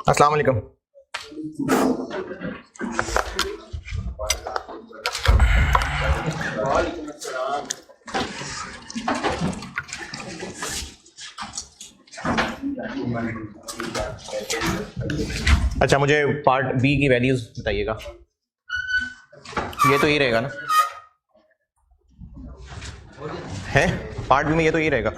अस्सलाम वालेकुम। अच्छा, मुझे पार्ट बी की वैल्यूज बताइएगा। ये तो ये रहेगा ना, है पार्ट बी में ये तो ये रहेगा।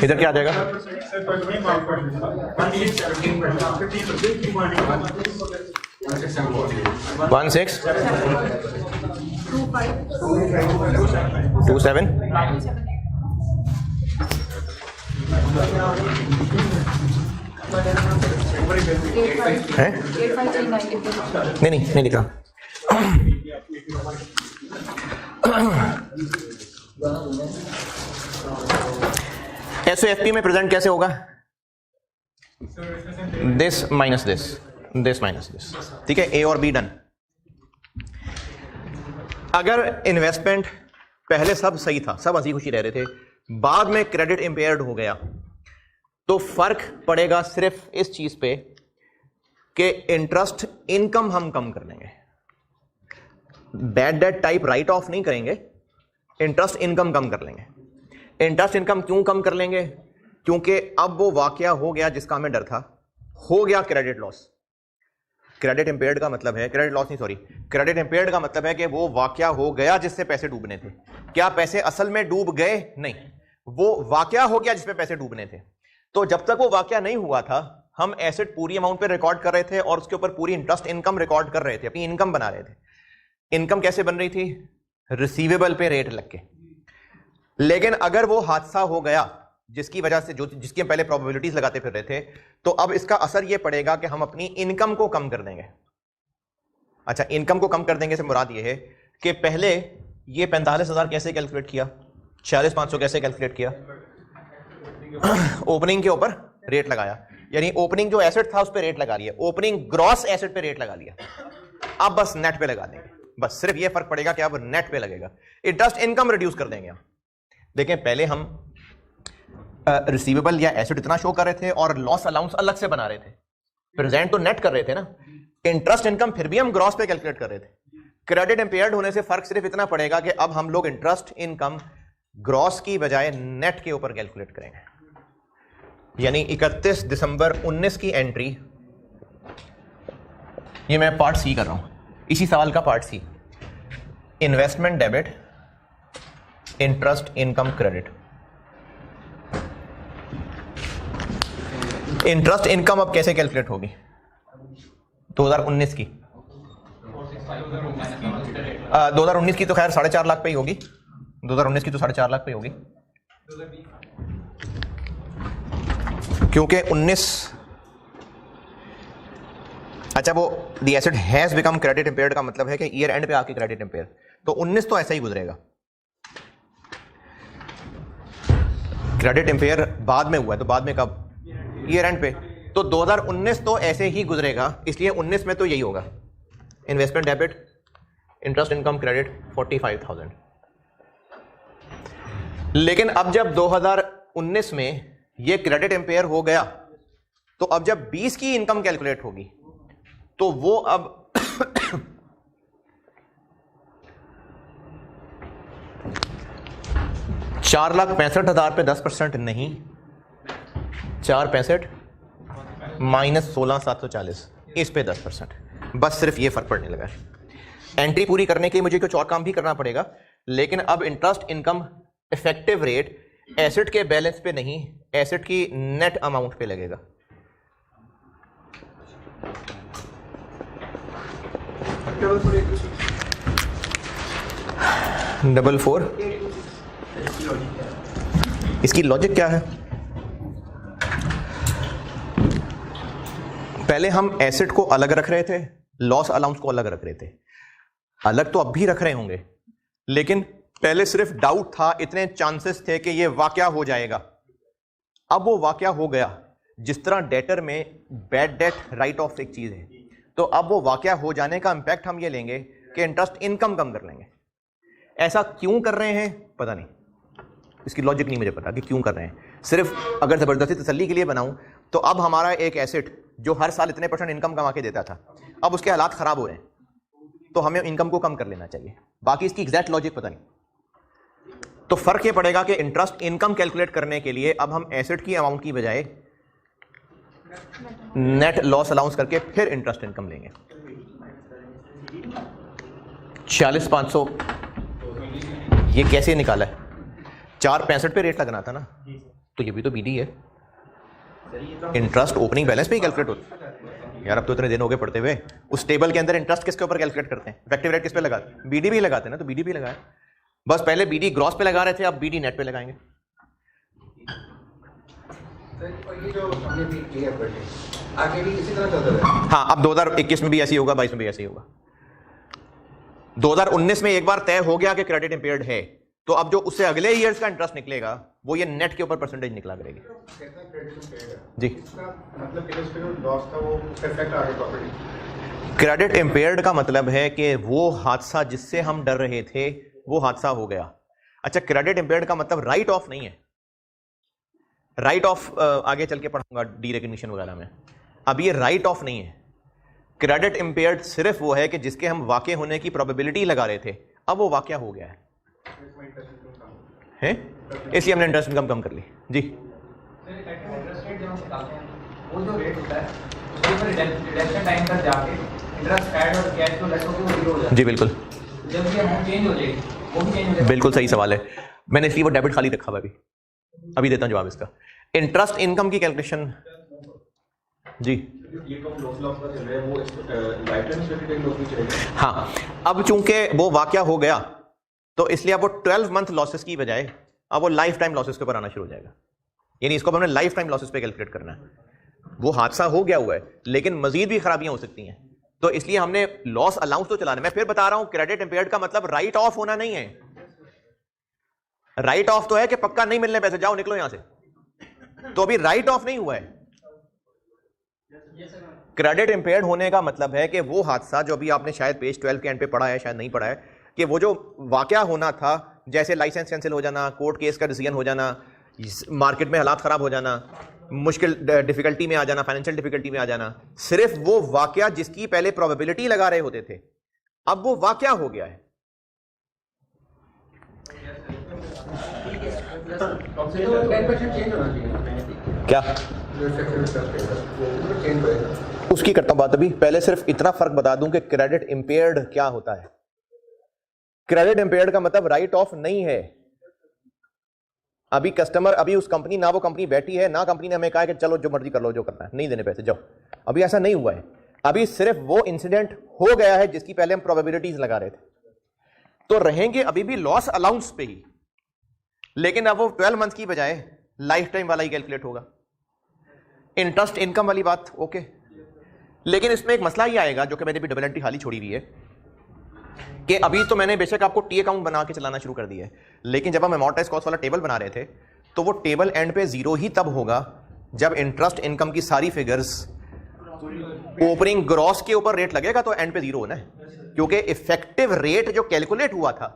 इधर क्या आ जाएगा? 1627 है? नहीं लिखा। SOFP में प्रेजेंट कैसे होगा? This minus this, this minus this, ठीक है। ए और बी डन। अगर इन्वेस्टमेंट पहले सब सही था, सब हंसी खुशी रह रहे थे, बाद में क्रेडिट इंपेयर्ड हो गया, तो फर्क पड़ेगा सिर्फ इस चीज पे कि इंटरेस्ट इनकम हम कम कर देंगे। Bad debt type right of नहीं करेंगे, इंटरेस्ट इनकम कम कर लेंगे। इंटरेस्ट इनकम क्यों कम कर लेंगे? क्योंकि अब वो वाकया हो गया जिसका हमें डर था, हो गया क्रेडिट लॉस। क्रेडिट इंपेयर्ड का मतलब है, क्रेडिट लॉस नहीं सॉरी, क्रेडिट इंपेयर्ड का मतलब है कि वो वाकया हो गया जिससे पैसे डूबने थे। क्या पैसे असल में डूब गए? नहीं, वो वाकया हो गया जिसपे पैसे डूबने थे। तो जब तक वो वाकया नहीं हुआ था, हम एसेट पूरी अमाउंट पे रिकॉर्ड कर रहे थे और उसके ऊपर पूरी इंटरेस्ट इनकम रिकॉर्ड कर रहे थे, अपनी इनकम बना रहे थे। इनकम कैसे बन रही थी? रिसीवेबल पे रेट लग के। लेकिन अगर वो हादसा हो गया जिसकी वजह से, जो जिसकी हम पहले प्रोबेबिलिटीज लगाते फिर रहे थे, तो अब इसका असर ये पड़ेगा कि हम अपनी इनकम को कम कर देंगे। अच्छा, इनकम को कम कर देंगे से मुराद ये है कि पहले ये 45,000 कैसे कैलकुलेट किया, 46,500 कैसे कैलकुलेट किया? ओपनिंग के ऊपर रेट लगाया, यानी ओपनिंग जो एसेट था उस पर रेट लगा लिया, ओपनिंग ग्रॉस एसेट पे रेट लगा लिया। अब बस नेट पे लगा देंगे, बस सिर्फ ये फर्क पड़ेगा कि अब नेट पे लगेगा। इंटरेस्ट इनकम रिड्यूस कर देंगे हम। देखें, पहले हम रिसीवेबल या एसेट इतना शो कर रहे थे और लॉस अलाउंस अलग से बना रहे थे। प्रेजेंट तो नेट कर रहे थे ना, इंटरेस्ट इनकम फिर भी हम ग्रॉस पे कैलकुलेट कर रहे थे। क्रेडिट इंपेयर्ड होने से फर्क सिर्फ इतना पड़ेगा कि अब हम लोग इंटरेस्ट इनकम ग्रॉस की बजाय नेट के ऊपर कैलकुलेट करेंगे। यानी 31 दिसंबर 19 की एंट्री, ये मैं पार्ट सी कर रहा हूं, इसी सवाल का part C. Investment debit, interest income credit. Interest income अब कैसे कैलकुलेट होगी? 2019 की 2019 की तो खैर 4.5 लाख पे ही होगी। 2019 की तो 4.5 लाख पे होगी, क्योंकि 19, अच्छा वो the asset has become credit impaired का मतलब है कि ईयर एंड पे आके क्रेडिट इंपेयर, तो 19 तो ऐसा ही गुजरेगा। क्रेडिट इंपेयर बाद में हुआ है, तो बाद में कब? ईयर एंड पे। तो 2019 तो ऐसे ही गुजरेगा, इसलिए 19 में तो यही होगा। Investment debit, interest income credit 45,000। लेकिन अब जब 2019 में ये क्रेडिट इंपेयर हो गया, तो अब जब 20 की इनकम कैलकुलेट होगी तो वो अब 4,65,000 पे 10% नहीं, 4,65 माइनस 16,740, इस पे 10%। बस सिर्फ ये फर्क पड़ने लगा है। एंट्री पूरी करने के लिए मुझे कुछ और काम भी करना पड़ेगा, लेकिन अब interest income effective rate asset के बैलेंस पे नहीं, एसेट की नेट अमाउंट पे लगेगा। डबल 4, इसकी लॉजिक क्या है? पहले हम एसेट को अलग रख रहे थे, लॉस अलाउंस को अलग रख रहे थे। अलग तो अब भी रख रहे होंगे, लेकिन पहले सिर्फ डाउट था, इतने चांसेस थे कि ये वाकया हो जाएगा। अब वो वाकया हो गया जिस तरह डेटर में बैड डेट राइट ऑफ एक चीज़ है, तो अब वो वाकया हो जाने का इम्पैक्ट हम ये लेंगे कि इंटरेस्ट इनकम कम कर लेंगे। ऐसा क्यों कर रहे हैं पता नहीं, इसकी लॉजिक नहीं मुझे पता कि क्यों कर रहे हैं। सिर्फ अगर ज़बरदस्ती तसल्ली के लिए बनाऊं तो अब हमारा एक एसेट जो हर साल इतने % इनकम कमा के देता था, अब उसके हालात ख़राब हो रहे हैं, तो हमें इनकम को कम कर लेना चाहिए। बाकी इसकी एग्जैक्ट लॉजिक पता नहीं। तो फ़र्क ये पड़ेगा कि इंटरेस्ट इनकम कैलकुलेट करने के लिए अब हम एसेट की अमाउंट की बजाय नेट लॉस अलाउंस करके फिर इंटरेस्ट इनकम लेंगे। 46,500 ये कैसे निकाला है? 4.65 पे रेट लगना था ना, तो ये भी तो बीडी है। इंटरेस्ट ओपनिंग बैलेंस पे ही कैलकुलेट होता है यार। अब तो इतने दिन हो गए पढ़ते हुए, उस टेबल के अंदर इंटरेस्ट किसके ऊपर कैलकुलेट करते हैं? इफेक्टिव रेट किस पे लगाते हैं? बीडी भी लगाते हैं ना, तो बीडी भी लगाए। बस पहले बीडी ग्रॉस पे लगा रहे थे, अब बीडी नेट पे लगाएंगे। हाँ, अब 2021 में भी ऐसे ही होगा, 22 में भी ऐसे ही होगा। 2019 में एक बार तय हो गया कि क्रेडिट इंपेयर्ड है, तो अब जो उससे अगले ईयर्स का इंटरेस्ट निकलेगा वो ये नेट के ऊपर परसेंटेज निकला करेगी जी। क्रेडिट इंपेयर्ड का मतलब है कि वो हादसा जिससे हम डर रहे थे वो हादसा हो गया। अच्छा, क्रेडिट इंपेयर्ड का मतलब राइट ऑफ नहीं है। राइट ऑफ आगे चल के पढ़ूंगा डी रिकग्निशन वगैरह में, अब ये राइट ऑफ नहीं है। क्रेडिट इंपेयर्ड सिर्फ वो है कि जिसके हम वाक़े होने की प्रोबेबिलिटी लगा रहे थे, अब वो वाक़या हो गया है, इसलिए हमने इंटरेस्ट इनकम कम कर ली जी। जी बिल्कुल, बिल्कुल सही सवाल है। मैंने इसलिए वो डेबिट खाली रखा हुआ अभी देता हूं जवाब इसका। इंटरेस्ट इनकम की कैलकुलेशन जी। हाँ, अब चूंकि वो वाकया हो गया तो इसलिए अब वो 12 मंथ लॉसेस की बजाय अब वो लाइफ टाइम लॉसेस के ऊपर आना शुरू हो जाएगा। यानी इसको हमने लाइफ टाइम लॉसेस पे कैलकुलेट करना है। वो हादसा हो गया हुआ है लेकिन मजीद भी खराबियां हो सकती हैं, तो इसलिए हमने लॉस अलाउंस तो चलाना है। मैं फिर बता रहा हूं, क्रेडिट इंपेयर्ड का मतलब राइट ऑफ होना नहीं है। राइट ऑफ तो है कि पक्का नहीं मिलने पैसे, जाओ निकलो यहां से, तो अभी राइट ऑफ नहीं हुआ है। क्रेडिट इंपेयर्ड होने का मतलब है कि वो हादसा जो अभी आपने शायद पेज 12 के एंड पे पढ़ा है, शायद नहीं पढ़ा है, कि वो जो वाकया होना था, जैसे लाइसेंस कैंसिल हो जाना, कोर्ट केस का डिसीजन हो जाना, मार्केट में हालात खराब हो जाना, मुश्किल डिफिकल्टी में आ जाना, फाइनेंशियल डिफिकल्टी में आ जाना, सिर्फ वो वाकया जिसकी पहले प्रोबेबिलिटी लगा रहे होते थे, अब वो वाकया हो गया है। क्या उसकी करता हूं बात अभी। पहले सिर्फ इतना फर्क बता दूं कि क्रेडिट इंपेयर्ड क्या होता है। क्रेडिट इंपेयर्ड का मतलब राइट ऑफ नहीं है। अभी कस्टमर, अभी उस कंपनी, ना वो कंपनी बैठी है, ना कंपनी ने हमें कहा कि चलो जो मर्जी कर लो, जो करना है, नहीं देने पैसे, जाओ। अभी ऐसा नहीं हुआ है। अभी सिर्फ वो इंसिडेंट हो गया है जिसकी पहले हम प्रोबेबिलिटीज लगा रहे थे, तो रहेंगे अभी भी लॉस अलाउंस पे ही, लेकिन अब वो 12 मंथ की बजाय लाइफ टाइम वाला ही कैलकुलेट होगा। इंटरेस्ट इनकम वाली बात ओके, लेकिन इसमें एक मसला ही आएगा जो कि मैंने भी डबल एंट्री खाली छोड़ी हुई है, कि अभी तो मैंने बेशक आपको टी अकाउंट बना के चलाना शुरू कर दिया है, लेकिन जब हम अमॉर्टाइज कॉस्ट वाला टेबल बना रहे थे तो वो टेबल एंड पे जीरो ही तब होगा जब इंटरेस्ट इनकम की सारी फिगर्स ओपनिंग ग्रॉस के ऊपर रेट लगेगा तो एंड पे जीरो होना है, क्योंकि इफेक्टिव रेट जो कैलकुलेट हुआ था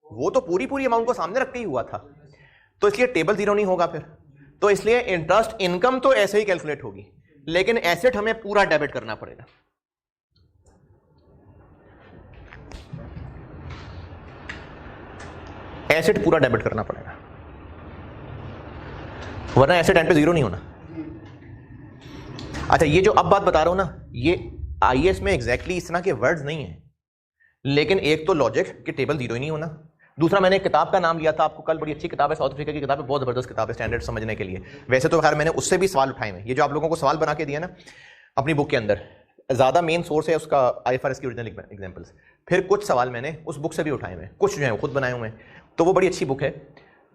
वो तो पूरी अमाउंट को सामने रख के ही हुआ था, तो इसलिए टेबल जीरो नहीं होगा फिर। तो इसलिए इंटरेस्ट इनकम तो ऐसे ही कैलकुलेट होगी, लेकिन एसेट हमें पूरा डेबिट करना पड़ेगा। एसेट पूरा डेबिट करना पड़ेगा, वरना एसेट एंड पे जीरो नहीं होना। अच्छा, ये जो अब बात बता रहा हूं ना, ये आईएएस में एग्जैक्टली इस तरह के वर्ड्स नहीं है, लेकिन एक तो लॉजिक कि टेबल जीरो ही नहीं होना। दूसरा, मैंने एक किताब का नाम लिया था आपको कल, बड़ी अच्छी किताब है, साउथ अफ्रीका की किताब है, बहुत जबरदस्त किताब है स्टैंडर्ड समझने के लिए। वैसे तो खैर मैंने उससे भी सवाल उठाए हैं, ये जो आप लोगों को सवाल बना के दिया ना अपनी बुक के अंदर, ज्यादा मेन सोर्स है उसका आईएफआरएस की ओरिजिनल एग्जांपल्स, फिर कुछ सवाल मैंने उस बुक से भी उठाए हुए, कुछ जो है खुद बनाए हुए हैं, तो वो बड़ी अच्छी बुक है।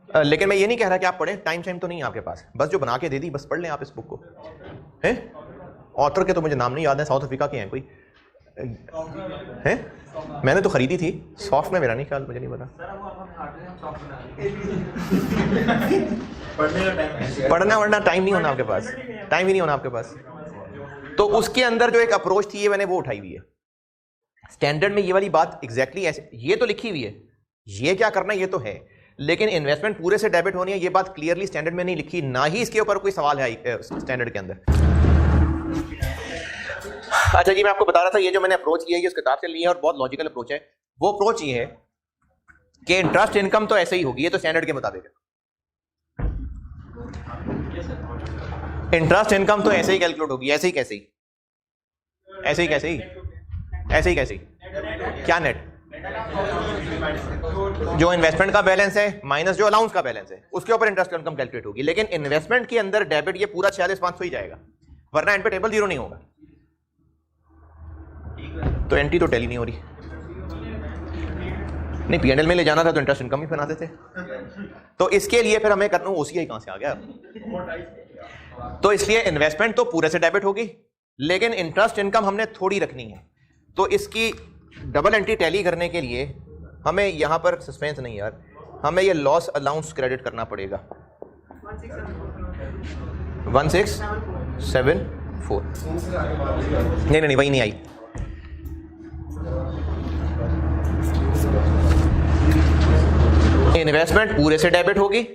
लेकिन मैं ये नहीं कह रहा कि आप पढ़ें, टाइम तो नहीं है आपके पास, बस जो बना के दे दी बस पढ़ लें आप इस बुक को। हैं ऑथर के तो मुझे नाम नहीं याद है, साउथ अफ्रीका के हैं कोई हैं, मैंने तो खरीदी थी, सॉफ्ट में मेरा नहीं ख्याल, मुझे नहीं पता। पढ़ना वरना टाइम नहीं होना आपके पास, टाइम ही नहीं होना आपके पास। तो उसके अंदर जो एक अप्रोच थी ये मैंने वो उठाई हुई है। स्टैंडर्ड में ये वाली बात एग्जैक्टली ऐसे ये तो लिखी हुई है, ये क्या करना है ये तो है, लेकिन इन्वेस्टमेंट पूरे से डेबिट होनी है ये बात क्लियरली स्टैंडर्ड में नहीं लिखी, ना ही इसके ऊपर कोई सवाल है स्टैंडर्ड के अंदर। अच्छा जी, मैं आपको बता रहा था ये जो मैंने अप्रोच लिया है इस किताब से ली है और बहुत लॉजिकल अप्रोच है। वो अप्रोच ये है कि इंटरेस्ट इनकम तो ऐसे ही होगी, ये तो स्टैंडर्ड के मुताबिक है। इंटरेस्ट इनकम तो ऐसे ही कैलकुलेट होगी, ऐसे ही कैसे ही, ऐसे ही कैसे ही, ऐसे ही कैसे ही, क्या नेट, जो इन्वेस्टमेंट का बैलेंस है माइनस जो अलाउंस का बैलेंस है उसके ऊपर इंटरेस्ट इनकम कैलकुलेट होगी। लेकिन इन्वेस्टमेंट के अंदर डेबिट ये पूरा 46,500 ही जाएगा, वरना एंड पे टेबल जीरो नहीं होगा। तो एंटी तो टैली नहीं हो रही, नहीं पीएनएल में ले जाना था तो इंटरेस्ट इनकम ही बनाते थे। तो इसके लिए फिर हमें करना, ओसीआई कहां से आ गया। तो इसलिए इन्वेस्टमेंट तो पूरे से डेबिट होगी, लेकिन इंटरेस्ट इनकम हमने थोड़ी रखनी है। तो इसकी डबल एंट्री टैली करने के लिए हमें यहां पर सस्पेंस नहीं यार, हमें ये लॉस अलाउंस क्रेडिट करना पड़ेगा 1674। नहीं नहीं वही नहीं आई, इन्वेस्टमेंट पूरे से डेबिट होगी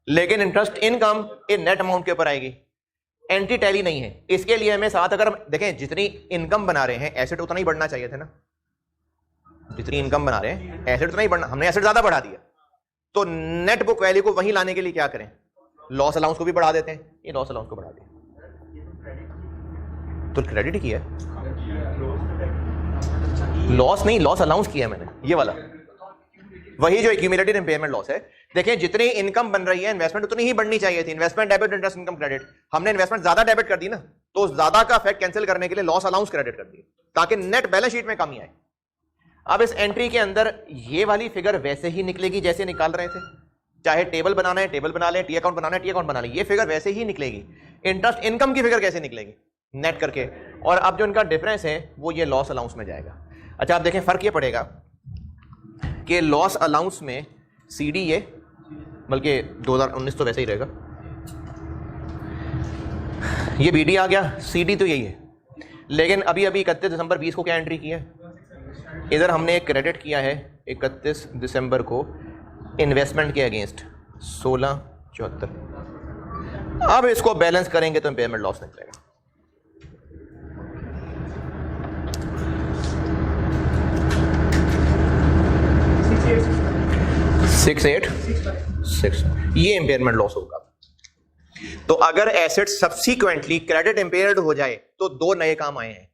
लेकिन interest income in net amount के ऊपर आएगी, एंटी टैली नहीं है। इसके लिए हमें साथ अगर हम देखें जितनी इनकम बना रहे हैं एसेट उतना ही बढ़ना चाहिए थे ना, जितनी इनकम बना रहे हैं एसेट उतना ही बढ़ना, हमने एसेट ज्यादा बढ़ा दिया। तो नेट बुक वैल्यू को वहीं लाने के लिए क्या करें, लॉस अलाउंस को भी बढ़ा देते हैं, ये लॉस अलाउंस को बढ़ा दिया तो क्रेडिट किया है, लॉस नहीं लॉस अलाउंस किया है मैंने, ये वाला वही जो एक्यूमुलेटेड इम्पेयरमेंट लॉस है। देखें जितनी इनकम बन रही है इन्वेस्टमेंट उतनी ही बढ़नी चाहिए थी, investment debit interest income credit, हमने इन्वेस्टमेंट ज्यादा डेबिट कर दी ना, तो ज्यादा का इफेक्ट कैंसिल करने के लिए लॉस अलाउंस क्रेडिट कर दी ताकि नेट बैलेंस शीट में कमी आए। अब इस एंट्री के अंदर ये वाली फिगर वैसे ही निकलेगी जैसे निकाल रहे थे, चाहे टेबल बनाना है टेबल बना लें, टी अकाउंट बनाना है टी अकाउंट बना लें, ये फिगर वैसे ही निकलेगी। इंटरेस्ट इनकम की फिगर कैसे निकलेगी, नेट करके, और अब जो इनका डिफरेंस है वो ये लॉस अलाउंस में जाएगा। अच्छा आप देखें फर्क ये पड़ेगा कि लॉस अलाउंस में सीडी ये, बल्कि 2019 तो वैसे ही रहेगा, ये बीडी आ गया, सीडी तो यही है। लेकिन अभी 31 दिसंबर 20 को क्या एंट्री की है, इधर हमने एक क्रेडिट किया है 31 दिसंबर को इन्वेस्टमेंट के अगेंस्ट 1674। अब इसको बैलेंस करेंगे तो इम्पेयरमेंट लॉस निकलेगा। सिक्स ये इंपेयरमेंट लॉस होगा। तो अगर एसेट सब्सीक्वेंटली क्रेडिट इंपेयर्ड हो जाए तो दो नए काम आए हैं,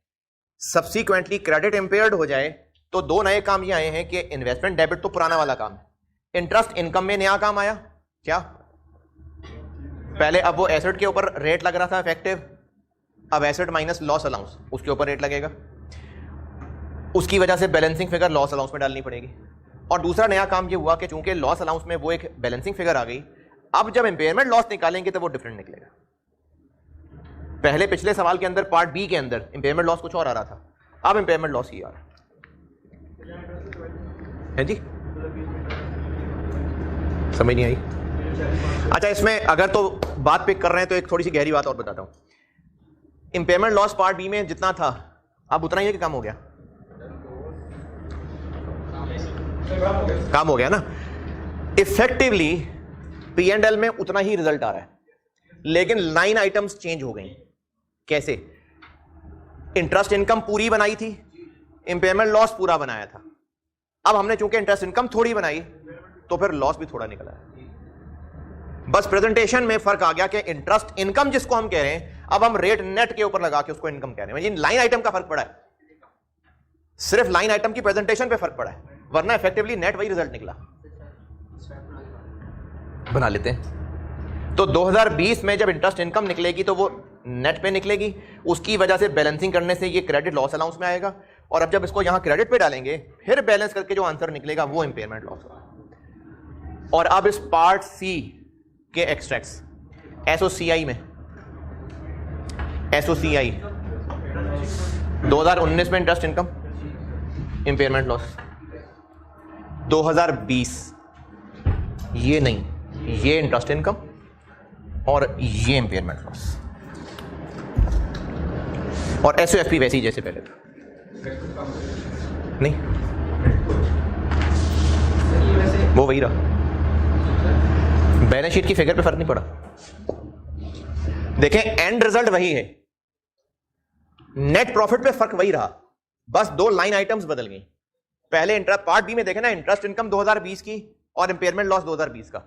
सब्सीक्वेंटली क्रेडिट इंपेयर्ड हो जाए तो दो नए काम ये आए हैं कि इन्वेस्टमेंट डेबिट तो पुराना वाला काम है, इंटरेस्ट इनकम में नया काम आया क्या, पहले अब वो एसेट के ऊपर रेट लग रहा था इफेक्टिव, अब एसेट माइनस लॉस अलाउंस उसके ऊपर रेट लगेगा, उसकी वजह से बैलेंसिंग फिगर लॉस अलाउंस में डालनी पड़ेगी। और दूसरा नया काम ये हुआ कि चूंकि लॉस अलाउंस में वो एक बैलेंसिंग फिगर आ गई, अब जब इंपेयरमेंट लॉस निकालेंगे तो वो डिफरेंट निकलेगा। पहले पिछले सवाल के अंदर पार्ट बी के अंदर इंपेयरमेंट लॉस कुछ और आ रहा था, अब इंपेयरमेंट लॉस ही आ रहा है जी, समझ नहीं आई। अच्छा इसमें अगर तो बात पिक कर रहे हैं तो एक थोड़ी सी गहरी बात और बताता हूं। इंपेयरमेंट लॉस पार्ट बी में जितना था अब उतना ही है कि कम हो गया, काम हो गया ना। इफेक्टिवली पी&एल में उतना ही रिजल्ट आ रहा है, लेकिन लाइन आइटम्स चेंज हो गई। कैसे, इंटरेस्ट इनकम पूरी बनाई थी, इंपेयरमेंट लॉस पूरा बनाया था, अब हमने चूंकि इंटरेस्ट इनकम थोड़ी बनाई तो फिर लॉस भी थोड़ा निकला है। बस प्रेजेंटेशन में फर्क आ गया कि इंटरेस्ट इनकम जिसको हम कह रहे हैं अब हम रेट नेट के ऊपर लगा के उसको इनकम कह रहे हैं, लाइन आइटम का फर्क पड़ा है, सिर्फ लाइन आइटम की प्रेजेंटेशन पे फर्क पड़ा है, वरना इफेक्टिवली नेट वही रिजल्ट निकला। बना लेते हैं। तो 2020 में जब इंटरेस्ट इनकम निकलेगी तो वो नेट पे निकलेगी, उसकी वजह से बैलेंसिंग करने से ये क्रेडिट लॉस अलाउंस में आएगा, और अब जब इसको यहां क्रेडिट पे डालेंगे फिर बैलेंस करके जो आंसर निकलेगा वो इंपेयरमेंट लॉस होगा। और अब इस पार्ट सी के एक्सट्रैक्ट्स एसओसीआई में, एसओसीआई 2019 में इंटरेस्ट इनकम इंपेयरमेंट लॉस, 2020 ये नहीं, ये इंटरेस्ट इनकम और ये इम्पेयरमेंट लॉस, और एसओएफपी वैसे ही जैसे पहले था। नहीं, वो वही रहा, बैलेंस शीट की फिगर पे फर्क नहीं पड़ा। देखें एंड रिजल्ट वही है, नेट प्रॉफिट पे फर्क वही रहा, बस 2 लाइन आइटम्स बदल गई। पहले इंटरेस्ट पार्ट बी में देखें ना, इंटरेस्ट इनकम 2020 की और इंपेयरमेंट लॉस 2020 का,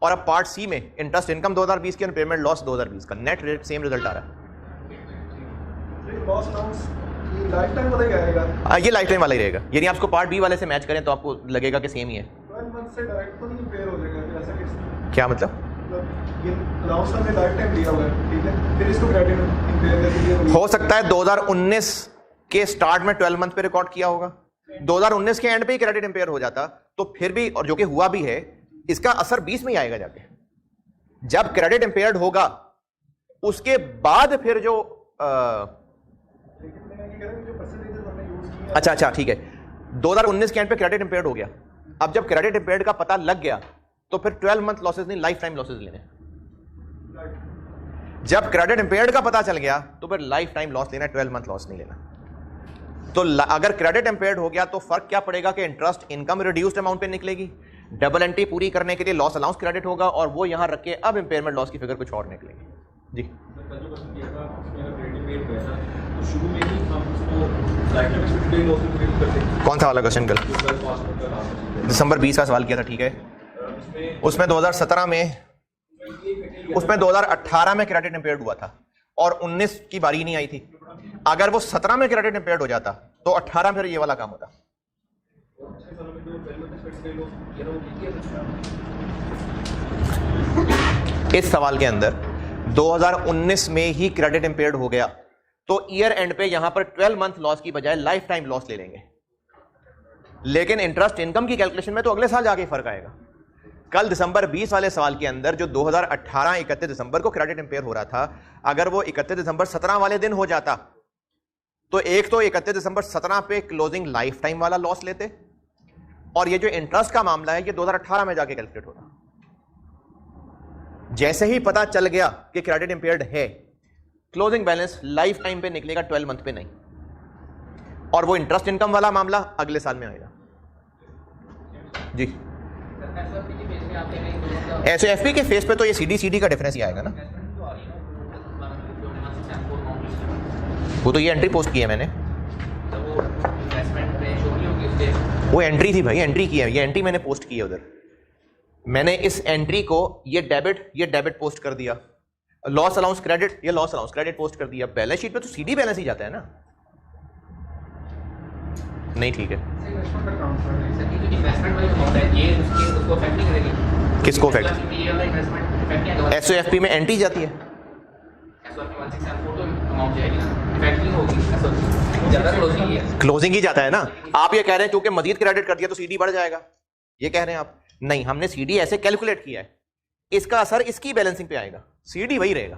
और अब पार्ट सी में इंटरेस्ट इनकम 2020 की और इंपेयरमेंट लॉस 2020 का, नेट सेम रिजल्ट आ रहा है। ये लाइफ टाइम वाला ही रहेगा, यानी आपको पार्ट बी वाले से मैच करें तो आपको लगेगा कि सेम ही है। क्या मतलब? हो सकता है 2019 के स्टार्ट में 12 मंथ पे रिकॉर्ड किया होगा, 2019 के एंड पे ही क्रेडिट इंपेयर हो जाता तो फिर भी, और जो कि हुआ भी है, इसका असर 20 में ही आएगा जाके। जब क्रेडिट इंपेयर्ड होगा उसके बाद फिर जो अच्छा ठीक है, 2019 के एंड पे क्रेडिट इंपेयर्ड हो गया, अब जब क्रेडिट इंपेयर्ड का पता लग गया तो फिर 12 मंथ लॉसेस नहीं, लाइफ टाइम लॉसेस लेने। जब क्रेडिट इंपेयर्ड का पता चल गया तो फिर लाइफ टाइम लॉस लेना, 12 मंथ लॉस नहीं लेना। तो अगर क्रेडिट इंपेयर्ड हो गया तो फर्क क्या पड़ेगा कि इंटरेस्ट इनकम रिड्यूस्ड अमाउंट पे निकलेगी, डबल एंट्री पूरी करने के लिए लॉस अलाउंस क्रेडिट होगा, और वो यहां रख के अब इंपेयरमेंट लॉस की फिगर कुछ और निकलेगी। जी कौन सा वाला क्वेश्चन कल? दिसंबर 20 का सवाल किया था, ठीक है। उसमें 2017 में, उसमें 2018 में क्रेडिट इंपेयर्ड हुआ था और 19 की बारी नहीं आई थी। अगर वो 17 में क्रेडिट इंपेयर्ड हो जाता तो 18 में फिर ये वाला काम होता। इस सवाल के अंदर 2019 में ही क्रेडिट इंपेयर्ड हो गया तो ईयर एंड पे यहां पर 12 मंथ लॉस की बजाय लाइफ टाइम लॉस ले लेंगे, लेकिन इंटरेस्ट इनकम की कैलकुलेशन में तो अगले साल जाके फर्क आएगा। कल दिसंबर 20 वाले सवाल के अंदर जो 2018 31 दिसंबर को क्रेडिट इंपेयर हो रहा था, अगर वो 31 दिसंबर 17 वाले दिन हो जाता तो एक तो 31 दिसंबर 17 पे क्लोजिंग लाइफ टाइम वाला लॉस लेते, और ये जो इंटरेस्ट का मामला है ये 2018 में जाके कैलकुलेट होता। जैसे ही पता चल गया कि क्रेडिट इंपेयर्ड है, क्लोजिंग बैलेंस लाइफ टाइम पे निकलेगा, 12 मंथ पे नहीं, और वो इंटरेस्ट इनकम वाला मामला अगले साल में आएगा। जी एसओएफपी के फेस पे तो ये सीडी का डिफरेंस ही आएगा ना, वो तो ये एंट्री पोस्ट की है मैंने, वो एंट्री थी भाई, एंट्री की है, ये एंट्री मैंने पोस्ट की है उधर। मैंने इस एंट्री को ये डेबिट पोस्ट कर दिया, लॉस अलाउंस क्रेडिट, ये लॉस अलाउंस क्रेडिट पोस्ट कर दिया। बैलेंस शीट पे तो सीडी बैलेंस ही जाता है ना। नहीं ठीक है, किसको इफेक्ट? एसओएफपी में एंट्री जाती है, क्लोजिंग ही जाता है ना। आप ये कह रहे हैं क्योंकि मजीद क्रेडिट कर दिया तो सीडी बढ़ जाएगा, ये कह रहे हैं आप। नहीं, हमने सीडी ऐसे कैलकुलेट किया है, इसका असर इसकी बैलेंसिंग पे आएगा, सीडी वही रहेगा।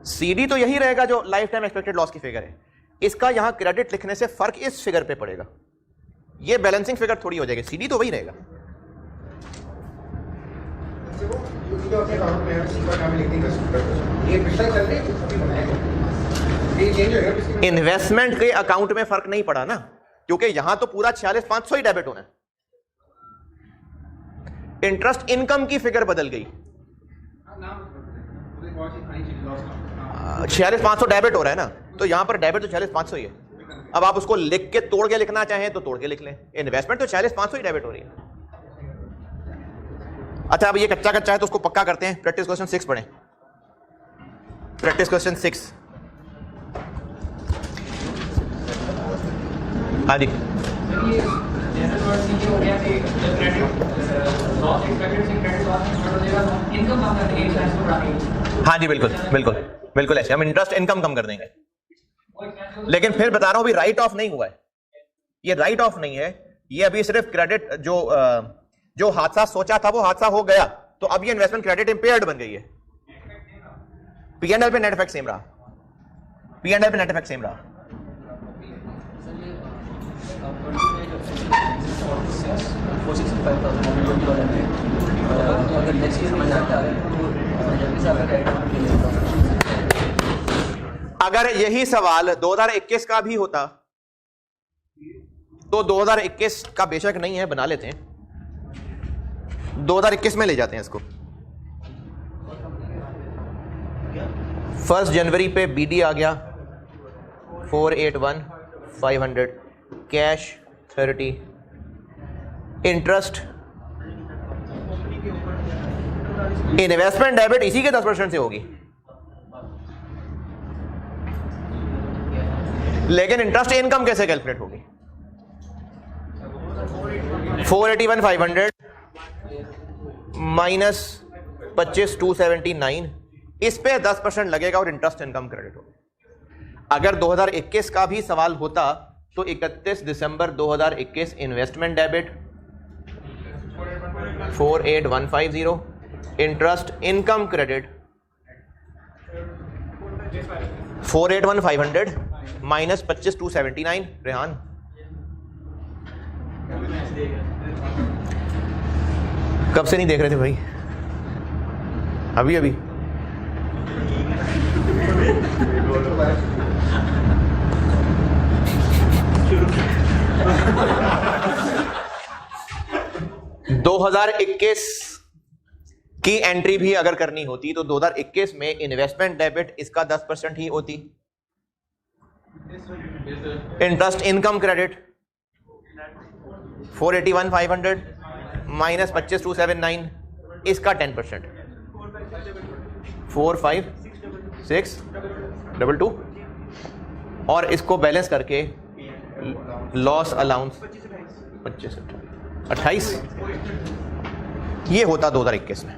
सीडी तो यही रहेगा जो लाइफ टाइम एक्सपेक्टेड लॉस की फिगर है, इसका यहां क्रेडिट लिखने से फर्क इस फिगर पे पड़ेगा, ये बैलेंसिंग फिगर थोड़ी हो जाएगी, सीडी तो वही रहेगा। इन्वेस्टमेंट के अकाउंट में फर्क नहीं पड़ा ना, क्योंकि यहां तो पूरा 46,500 ही डेबिट होना है। इंटरेस्ट इनकम की फिगर बदल गई, 46,500 डेबिट हो रहा है ना, तो यहां पर डेबिट तो 46,500 ही है। अब आप उसको लिख के तोड़ के लिखना चाहें तो तोड़ के लिख लें, इन्वेस्टमेंट तो 46,500 ही डेबिट हो रही है। अच्छा, अब ये कच्चा है तो उसको पक्का करते हैं। प्रैक्टिस क्वेश्चन 6 पढ़ें, प्रैक्टिस क्वेश्चन 6। हाँ जी, हाँ जी, बिल्कुल बिल्कुल बिल्कुल ऐसे हम इंटरेस्ट इनकम कम कर देंगे। लेकिन फिर बता रहा हूं, अभी राइट ऑफ नहीं हुआ है, ये राइट ऑफ नहीं है, ये अभी सिर्फ क्रेडिट जो हादसा सोचा था वो हादसा हो गया, तो अब ये इन्वेस्टमेंट क्रेडिट इंपेयर्ड बन गई है। पीएनएल पे नेट इफेक्ट सेम रहा, पीएनएल पे नेट इफेक्ट सेम रहा। अगर नेक्स्ट की समझ आता है तो जल्दी से अगर यही सवाल 2021 का भी होता तो 2021 का बेशक नहीं है, बना लेते हैं, 2021 में ले जाते हैं इसको। 1 जनवरी पे बीडी आ गया 481,500, कैश 30, इंटरेस्ट इन्वेस्टमेंट डेबिट इसी के 10% से होगी, लेकिन इंटरेस्ट इनकम कैसे कैलकुलेट होगी? 481,500 माइनस 25,279, इस पे 10% लगेगा और इंटरेस्ट इनकम क्रेडिट होगा। अगर 2021 का भी सवाल होता तो 31 दिसंबर 2021 investment debit 48150, interest income credit 481,500 minus 25,279। Rehan कब से नहीं देख रहे थे भाई? अभी अभी दो 2021 की एंट्री भी अगर करनी होती तो 2021 में इन्वेस्टमेंट डेबिट इसका 10% ही होती, इंटरेस्ट इनकम क्रेडिट 481,500 माइनस 25,279 इसका 10%, 456,222, और इसको बैलेंस करके लॉस अलाउंस 25, 28 ये होता 2021 में।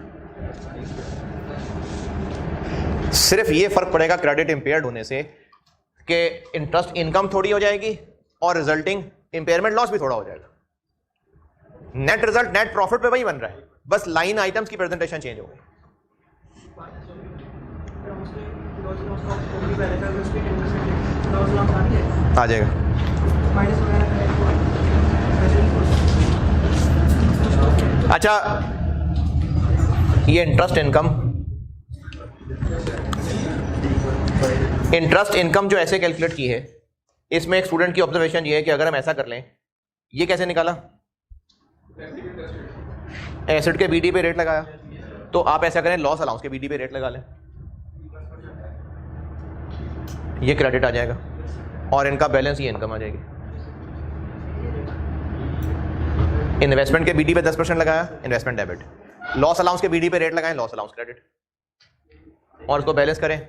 सिर्फ ये फर्क पड़ेगा क्रेडिट इंपेयर्ड होने से कि इंटरेस्ट इनकम थोड़ी हो जाएगी और रिजल्टिंग इंपेयरमेंट लॉस भी थोड़ा हो जाएगा। नेट रिजल्ट नेट प्रॉफिट पे वही बन रहा है, बस लाइन आइटम्स की प्रेजेंटेशन चेंज हो गई। आ जाएगा। अच्छा, ये इंटरेस्ट इनकम जो ऐसे कैलकुलेट की है, इसमें एक स्टूडेंट की ऑब्जर्वेशन ये है कि अगर हम ऐसा कर लें, ये कैसे निकाला? एसिड के बीडी पे रेट लगाया, तो आप ऐसा करें लॉस अलाउंस के बीडी पे रेट लगा लें, ये क्रेडिट आ जाएगा और इनका बैलेंस ये इनकम आ जाएगी। इन्वेस्टमेंट के बीडी पे 10% लगाया, इन्वेस्टमेंट डेबिट, लॉस अलाउंस के बीडी पे रेट लगाएं, लॉस अलाउंस क्रेडिट, और इसको बैलेंस करें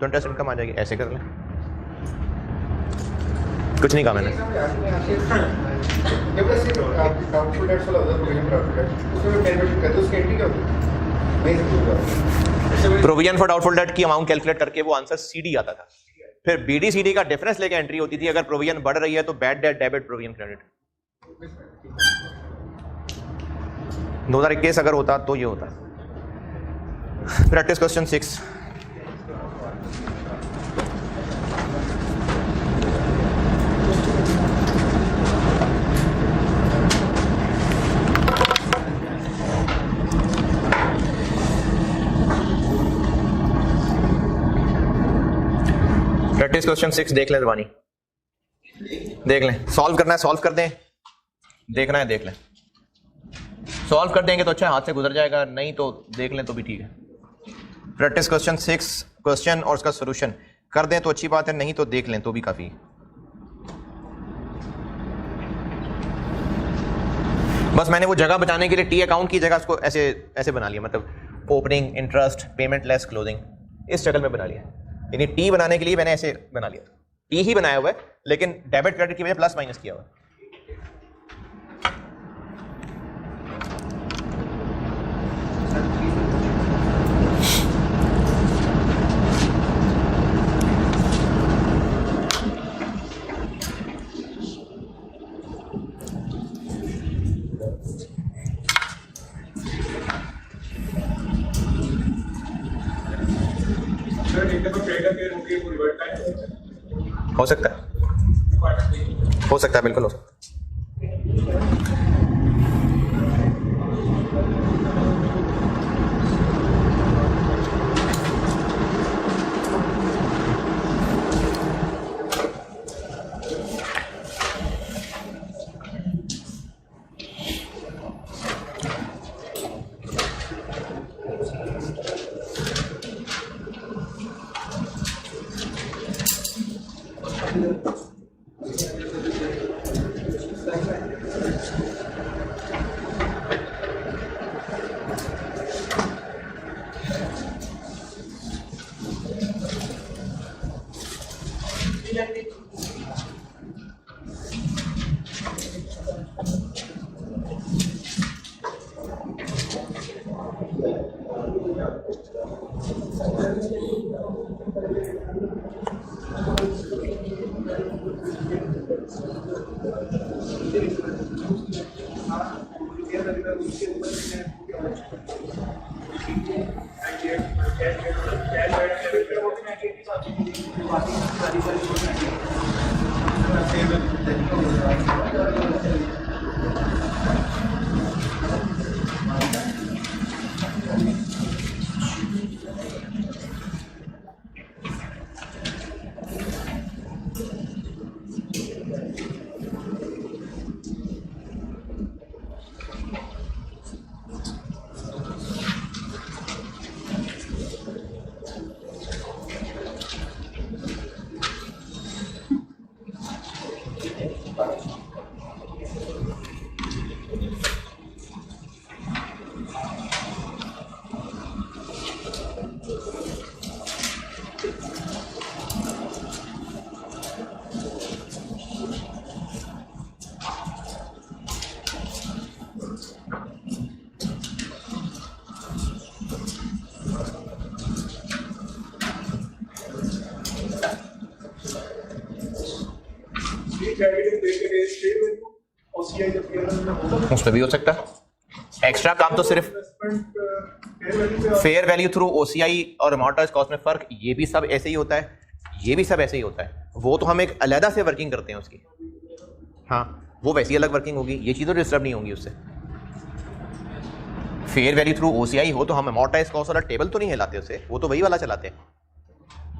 तो इंटरेस्ट इनकम आ जाएगी। ऐसे कर लें, कुछ नहीं कहा मैंने। प्रोविजन फॉर डाउटफुल डेट की अमाउंट कैलकुलेट करके वो आंसर सीडी आता था, फिर बीडी सीडी का डिफरेंस लेके एंट्री होती थी। अगर प्रोविजन बढ़ रही है तो bad debt debit, provision credit. 2021 अगर होता तो ये होता। Practice question 6। प्रैक्टिस क्वेश्चन 6 देख लें जबानी, देख लें। सॉल्व करना है सॉल्व कर दें, देखना है देख लें। सॉल्व कर देंगे तो अच्छा हाथ से गुजर जाएगा, नहीं तो देख लें तो भी ठीक है। प्रैक्टिस क्वेश्चन 6 क्वेश्चन और उसका सॉल्यूशन कर दें तो अच्छी बात है, नहीं तो देख लें तो भी काफी। बस मैंने वो जगह बचाने के लिए टी अकाउंट की जगह उसको ऐसे ऐसे बना लिया, मतलब opening, interest, payment less, closing, इस शक्ल में बना लिया। यानी टी बनाने के लिए मैंने ऐसे बना लिया, टी ही बनाया हुआ है लेकिन डेबिट क्रेडिट की वजह प्लस माइनस किया हुआ है। हो सकता है, हो सकता है, बिल्कुल हो सकता है। उस पर भी हो सकता है। एक्स्ट्रा काम तो सिर्फ फेयर वैल्यू थ्रू ओसीआई और अमॉर्टाइज कॉस्ट में फर्क, ये भी सब ऐसे ही होता है, ये भी सब ऐसे ही होता है। वो तो हम एक अलहदा से वर्किंग करते हैं उसकी, हाँ वो वैसी अलग वर्किंग होगी, ये चीज़ तो डिस्टर्ब नहीं होंगी उससे। फेयर वैल्यू थ्रू ओसीआई हो तो हम अमॉर्टाइज कॉस्ट वाला टेबल तो नहीं हिलाते उससे, वो तो वही वाला चलाते हैं,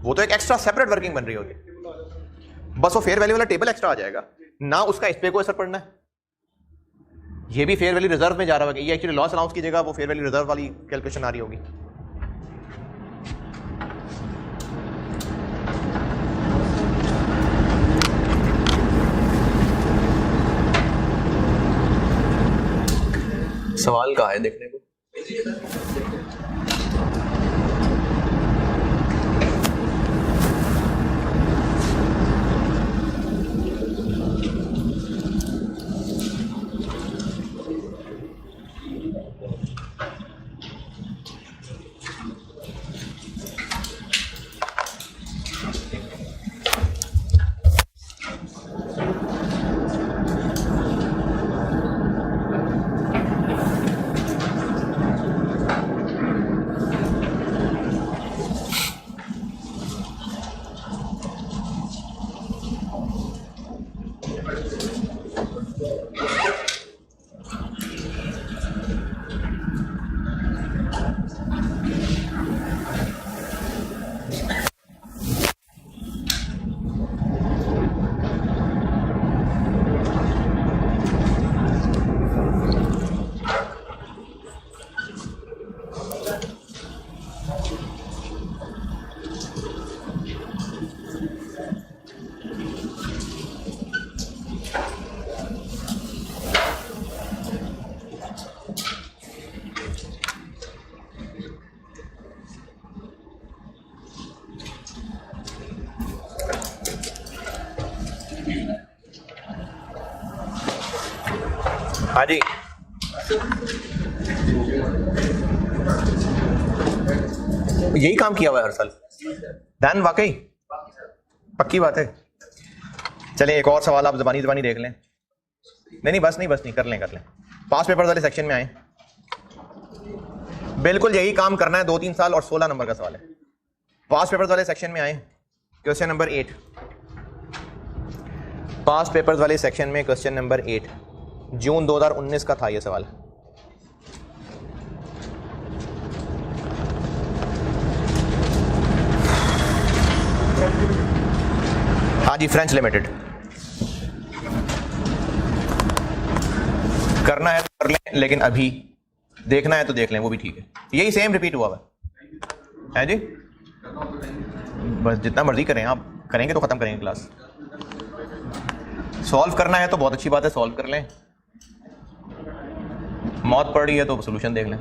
वो तो एक एक्स्ट्रा सेपरेट वर्किंग बन रही होगी। बस वो फेयर वैल्यू वाला टेबल एक्स्ट्रा आ जाएगा ना, उसका इस पे कोई असर पड़ना है। ये भी फेयर वैल्यू रिजर्व में जा रहा होगा, ये एक्चुअली लॉस अलाउंस की जगह वो फेयर वैल्यू रिजर्व वाली कैलकुलेशन आ रही होगी। सवाल कहाँ है देखने को? हाँ जी, यही काम किया हुआ है हर साल। दैन वाकई पक्की बात है। चलिए एक और सवाल आप ज़बानी देख लें। नहीं बस नहीं कर लें। पास पेपर वाले सेक्शन में आए, बिल्कुल यही काम करना है 2-3 साल, और 16 नंबर का सवाल है। पास पेपर वाले सेक्शन में आए, क्वेश्चन नंबर 8। पास पेपर्स वाले सेक्शन में क्वेश्चन नंबर 8 जून 2019 का था ये सवाल। हाँ जी, फ्रेंच लिमिटेड। करना है तो कर लें, लेकिन अभी देखना है तो देख लें, वो भी ठीक है। यही सेम रिपीट हुआ है जी। बस जितना मर्जी करें, आप करेंगे तो खत्म करेंगे क्लास। सॉल्व करना है तो बहुत अच्छी बात है, सॉल्व कर लें। मौत पड़ रही है तो सोल्यूशन देख लें।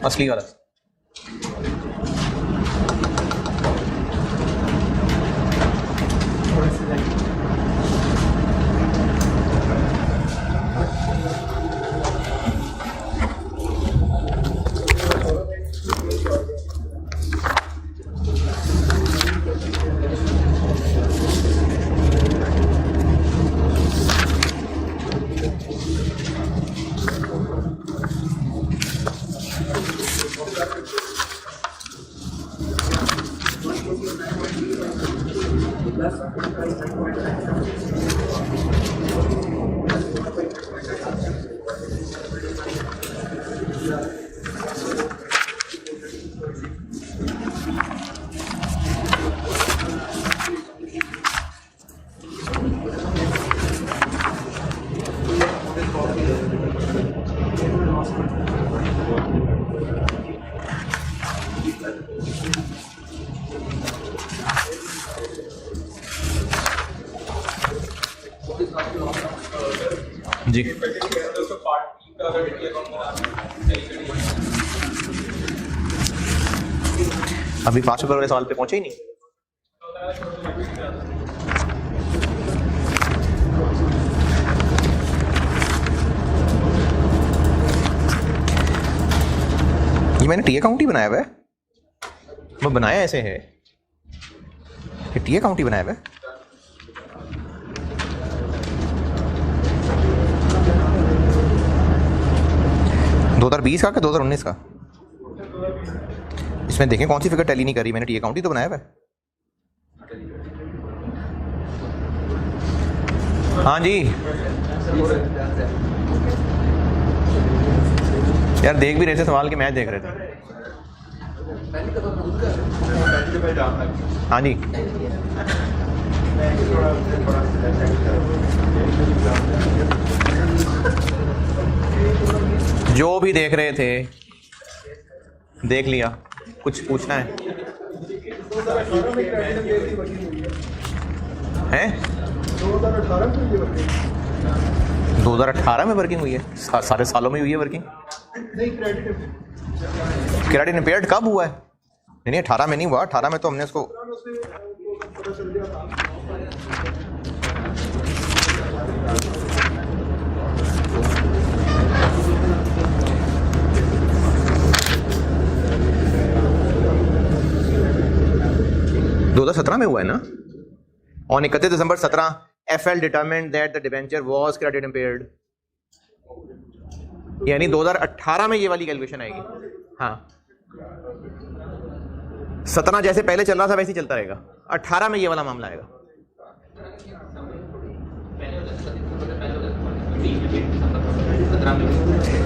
असली वाला जी अभी 5 पेपर वाले सवाल पे पहुंचे ही नहीं। ये मैंने टी अकाउंट ही बनाया हुआ है, वो बनाया ऐसे है, ये टी अकाउंट ही बनाया हुआ है। दो 2020 का 2019 का, इसमें देखें कौन सी फिगर टैली नहीं करी, मैंने टी अकाउंट ही तो बनाया हुआ है। हाँ जी यार देख भी रहे थे सवाल के, मैच देख रहे थे। हाँ जी जो भी देख रहे थे देख लिया, कुछ पूछना है? 2018 में वर्किंग हुई है, सारे सालों में हुई है वर्किंग। क्रेडिट इंपेयर्ड कब हुआ है? नहीं 18 में नहीं हुआ, 18 में तो हमने उसको (2017 में हुआ है ना? On 31 December 17 FL determined that the debenture was credit impaired, यानी 2018 में ये वाली कैलकुलेशन आएगी। हाँ 17 जैसे पहले चल रहा था वैसे ही चलता रहेगा, 18 में ये वाला मामला आएगा।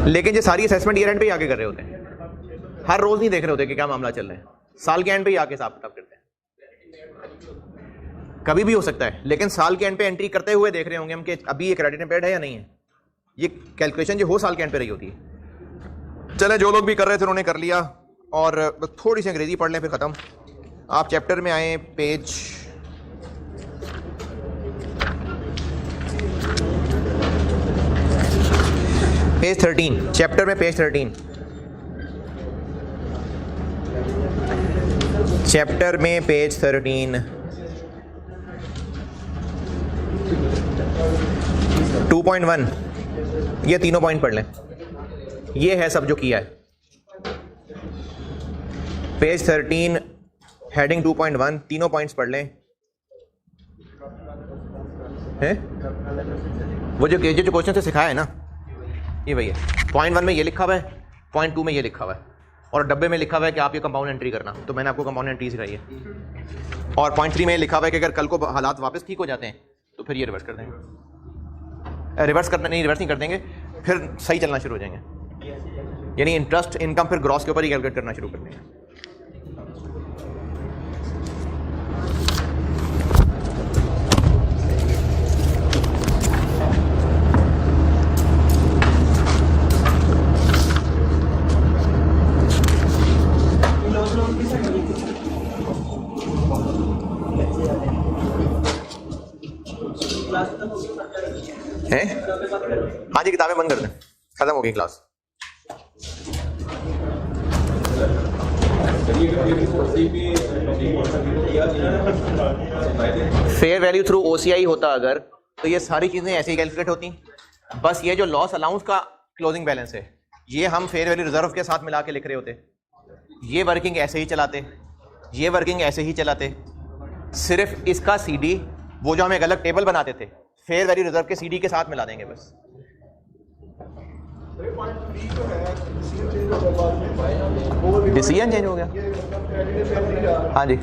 लेकिन ये सारी असेसमेंट ईयर एंड पे ही आके कर रहे होते हैं, हर रोज नहीं देख रहे होते कि क्या मामला चल रहा है, साल के एंड पे ही आके हिसाब किताब करते हैं। कभी भी हो सकता है, लेकिन साल के एंड पे एंट्री करते हुए देख रहे होंगे हम कि अभी ये क्रेडिट इंपेयर्ड है या नहीं है। ये कैलकुलेशन जो हो साल के एंड पे रही होती है। चले जो लोग भी कर रहे थे उन्होंने कर लिया, और थोड़ी सी अंग्रेजी पढ़ लें फिर खत्म। आप चैप्टर में आए, पेज पेज 13, चैप्टर में पेज 13, चैप्टर में पेज 13 2.1, ये तीनों पॉइंट पढ़ लें। ये है सब जो किया है। पेज 13 हेडिंग 2.1, तीनों पॉइंट्स पढ़ लें। है वो जो क्वेश्चन से सिखाया है ना, ये वही है। पॉइंट 1 में ये लिखा हुआ है, पॉइंट 2 में ये लिखा हुआ है, और डब्बे में लिखा हुआ है कि आप ये कंपाउंड एंट्री करना, तो मैंने आपको कंपाउंड एंट्री सिखाई है। और पॉइंट 3 में लिखा हुआ है कि अगर कल को हालात वापस ठीक हो जाते हैं तो फिर ये रिवर्स कर देंगे, रिवर्स नहीं कर देंगे, फिर सही चलना शुरू हो जाएंगे, यानी इंटरेस्ट इनकम फिर ग्रॉस के ऊपर ही कैलकुलेट करना शुरू कर देंगे। हैं? हाँ जी किताबें बंद कर दें, खत्म हो गई class. Fair value through OCI होता अगर, तो ये सारी चीजें ऐसे ही कैलकुलेट होती। बस ये जो लॉस अलाउंस का क्लोजिंग बैलेंस है, ये हम फेयर वैल्यू रिजर्व के साथ मिला के लिख रहे होते। ये वर्किंग ऐसे ही चलाते, ये वर्किंग ऐसे ही चलाते, सिर्फ इसका CD, वो जो हम एक अलग टेबल बनाते थे, फेयर वैल्यू रिजर्व के CD के साथ मिला देंगे बस। डिसीजन चेंज हो गया। हाँ जी,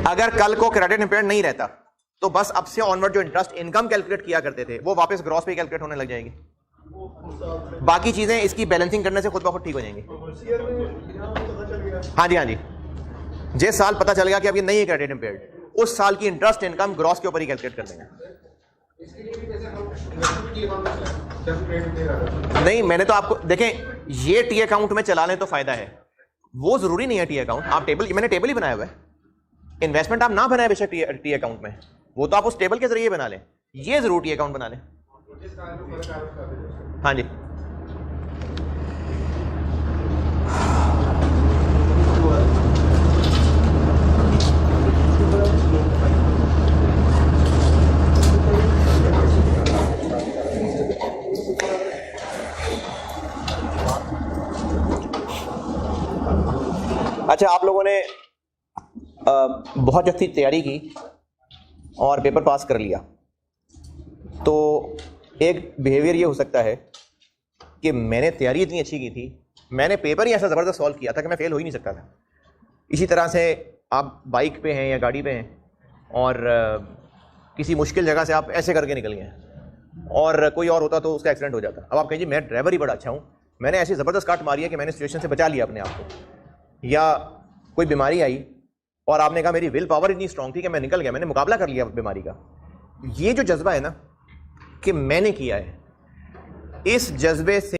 अगर कल को क्रेडिट इंपेयर्ड नहीं रहता तो बस अब से ऑनवर्ड जो इंटरेस्ट इनकम कैलकुलेट किया करते थे वो वापस ग्रॉस पे कैलकुलेट होने लग जाएगी। बाकी चीजें इसकी बैलेंसिंग करने से खुद ब खुद ठीक हो जाएंगी। हाँ जी, हाँ जी, जिस साल पता चल गया कि अब ये नहीं है क्रेडिट इंपेयर्ड, उस साल की इंटरेस्ट इनकम ग्रॉस के ऊपर ही कैलकुलेट कर देंगे। नहीं, मैंने तो आपको देखें, ये टी अकाउंट में चला लें तो फायदा है, वो जरूरी नहीं है टी अकाउंट। आप टेबल, मैंने टेबल ही बनाया हुआ है। इन्वेस्टमेंट आप ना बनाए बेशक टी अकाउंट में, वो तो आप उस टेबल के जरिए बना लें, ये जरूर टी अकाउंट बना लें। हाँ जी, अच्छा, आप लोगों ने बहुत अच्छी तैयारी की और पेपर पास कर लिया, तो एक बिहेवियर ये हो सकता है कि मैंने तैयारी इतनी अच्छी की थी, मैंने पेपर ही ऐसा ज़बरदस्त सॉल्व किया था कि मैं फेल हो ही नहीं सकता था। इसी तरह से आप बाइक पे हैं या गाड़ी पे हैं और किसी मुश्किल जगह से आप ऐसे करके निकल गए हैं और कोई और होता तो उसका एक्सीडेंट हो जाता। अब आप कहिए मैं ड्राइवर ही बड़ा अच्छा हूँ, मैंने ऐसी ज़बरदस्त काट मारी है कि मैंने सिचुएशन से बचा लिया अपने आप को। या कोई बीमारी आई और आपने कहा मेरी विल पावर इतनी स्ट्रांग थी कि मैं निकल गया, मैंने मुकाबला कर लिया बीमारी का। ये जो जज्बा है ना कि मैंने किया है, इस जज्बे से